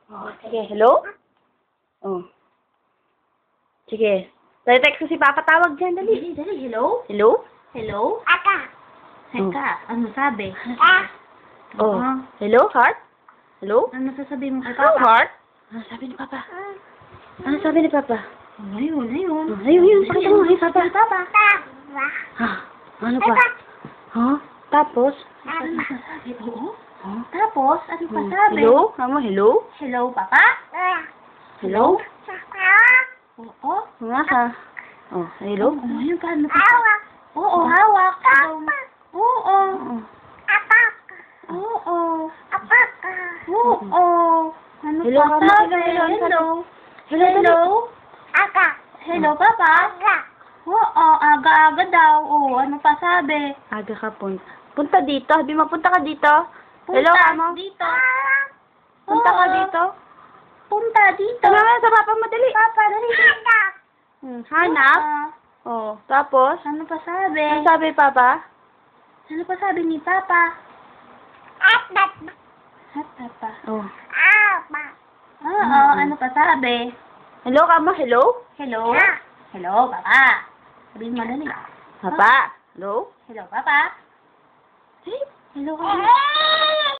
Oh, sige, hello? Oh. Sige. Text ko si Papa, tawag dyan, dali. Dali, hello? Hello? Hello? Oh. Teka, ano sabi? Oh. Hello, Heart? Hello? Ano sasabihin mo kay Hello, Papa? Heart? Ano sabi ni Papa? Ano sabi ni Papa? Ayun. Ayun, pakita mo, ayun, Papa. Papa. Ha? Ano pa? Ha? Tapos? Ano sasabi? Oo. Ha? Tapos, ano pa sabi? Hello? Mama, hello? Hello, Papa? Hello? Oo. Nga ka? Oh, hello? Ayun ka, ano pa? Oo, hawak. Oo. Oo. Oo. Ano Hello, pa Mama. sabi? Hello, Hello. Hello? Hello, Papa? Oo, aga-aga daw. Oo, ano pa sabi? Aga ka punta dito. Sabi mo, punta ka dito. Hello, Mama. Dito. Punta ka Oo. dito. Punta dito. Tama nga sa Papa mo, dali. Papa, dali. Hanap. Oh, tapos? Ano pa sabi? Ano sabi, Papa? Ano pa sabi ni Papa? At Papa. Oh. Oo, ano pa sabi? Hello, Kama, hello? Hello? Hello, Papa. Sabihin mo dali. Papa, hello? Hello, Papa. Hey, Hello, Papa.